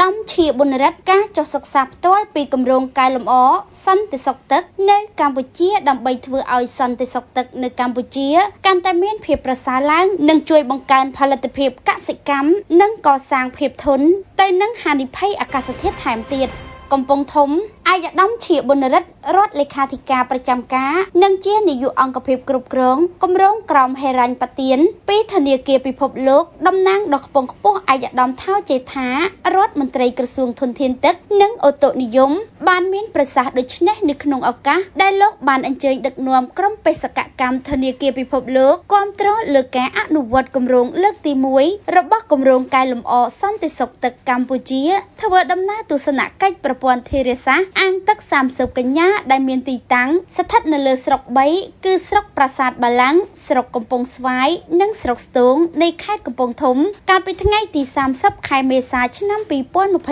ដំជាបុណរដ្ឋការចុះសិក្សាផ្ទាល់ពីគម្រោងកែលម្អសន្តិសុខទឹកនៅកម្ពុជាដើម្បីធ្វើឲ្យសន្តិសុខទឹកនៅកម្ពុជាកាន់តែមានភាពប្រសើរឡើងនិងជួយបង្កើនផលិតភាពកសិកម្មនិងកសាងភាពធន់ទៅនឹងហានិភ័យអាកាសធាតុថែមទៀតកំពង់ធំអាយដាមជាបុណរដ្ឋរដ្ឋលេខាធិការប្រចាំការនិងជានាយកអង្គភាពគ្រប់គ្រងគម្រោងក្រមហេរញ្ញប្បទានពីធនាគារពិភពលោកតំណាងដ៏ខ្ពង់ខ្ពស់អាយដាមថោចេថារដ្ឋមន្ត្រីក្រសួងធនធានទឹកនិងអូតូនិយមបានមានប្រសាសន៍ដូចនេះនៅក្នុងឱកាសដែលលោកបានអញ្ជើញដឹកនាំក្រុមបេសកកម្មធនាគារពិភពលោកគាំទ្រលើការអនុវត្តគម្រោងលើកទី1របស់គម្រោងកែលម្អសន្តិសុខទឹកកម្ពុជាធ្វើដំណើរទស្សនកិច្ចប្រព័ន្ធធារាសាស្ត្រអាងទឹក30កញ្ញាដែលមានទីតាំងស្ថិតនៅលើស្រុក3គឺស្រុកប្រាសាទបាឡាំងស្រុកកំពង់ស្វាយនិងស្រុកស្ទោងនៃខេត្តកំពង់ធំកាលពីថ្ងៃទី30ខែមេសាឆ្នាំ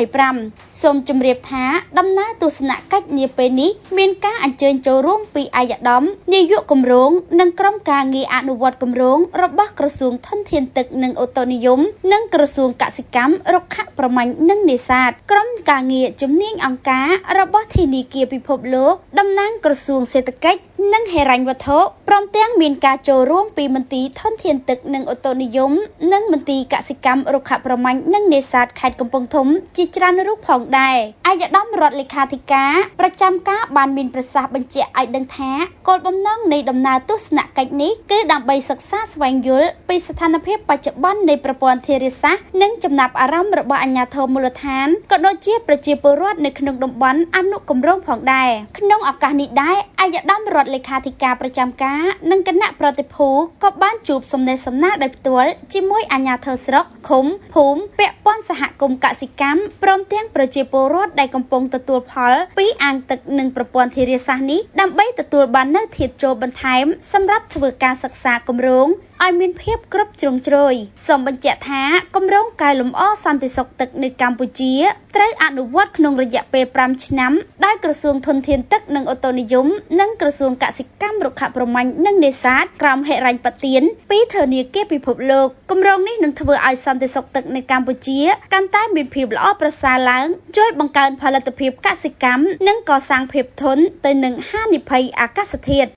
2025សូមជម្រាបថាដំណើរទស្សនកិច្ចនាពេលនេះមានការអញ្ជើញចូលរួមពីអាយដាមនាយកគម្រោងនិងក្រុមការងារអនុវត្តគម្រោងរបស់ក្រសួងធនធានទឹកនិងអូតូនិយមនិងក្រសួងកសិកម្មរុក្ខប្រមាញ់និងនេសាទក្រុមការងារជំនាញអង្គការរបស់ធនាគារពិភពលោកតំណាងក្រសួងសេដ្ឋកិច្ចនិងហិរញ្ញវត្ថុព្រមទាំងមានការចូលរួមពីមន្ទីរធនធានទឹកនិងអូតូនិយមនិងមន្ទីរកសិកម្មរុក្ខប្រមាញ់និងនេសាទខេត្តកំពង់ធំជាច្រើនរូបផងដែរអាយដាមរដ្ឋលេខាធិការប្រចាំការបានមានប្រសាសន៍បញ្ជាក់ឲ្យដឹងថាគោលបំណងនៃដំណើរទស្សនកិច្ចនេះគឺដើម្បីសិក្សាស្វែងយល់ពីស្ថានភាពបច្ចុប្បន្ននៃប្រព័ន្ធធារាសាស្ត្រនិងចំណាប់អារម្មណ៍របស់អាជ្ញាធរមូលដ្ឋានក៏ដូចជាប្រជាពលរដ្ឋនៅក្នុងតំបន់អនុគម្រោងផងដែរក្នុងឱកាសនេះដែរអាយដាមរដ្ឋលេខាធិការប្រចាំការនិងគណៈប្រតិភូក៏បានជួបសំណេះសំណាលដោយផ្ទាល់ជាមួយអាជ្ញាធរស្រុកឃុំភូមិពាក់ព័ន្ធសហគមន៍កសិកម្មព្រមទាំងប្រជាពលរដ្ឋដែលកំពុងទទួលផលពីអាងទឹកនិងប្រព័ន្ធធារាសាស្ត្រនេះដើម្បីទទួលបាននូវធាតុចូលបន្ថែមសម្រាប់ធ្វើការសិក្សាគម្រោងឲ្យមានភាពគ្រប់ជ្រុងជ្រោយសូមបញ្ជាក់ថាគម្រោងកែលម្អសន្តិសុខទឹកនៅកម្ពុជាត្រូវអនុវត្តក្នុងរយៈពេល5ឆ្នាំដោយក្រសួងធនធានទឹកនិងអូតូនិយមនិងក្រសួងកសិកម្មរុក្ខប្រមាញ់និងនេសាទក្រមហិរញ្ញប្បទានពីធនាគារពិភពលោកគម្រោងនេះនឹងធ្វើឲ្យសន្តិសុខទឹកនៅកម្ពុជាកាន់តែមានភាពល្អប្រសើរឡើងជួយបង្កើនផលិតភាពកសិកម្មនិងកសាងភាពធន់ទៅនឹងហានិភ័យអាកាសធាតុ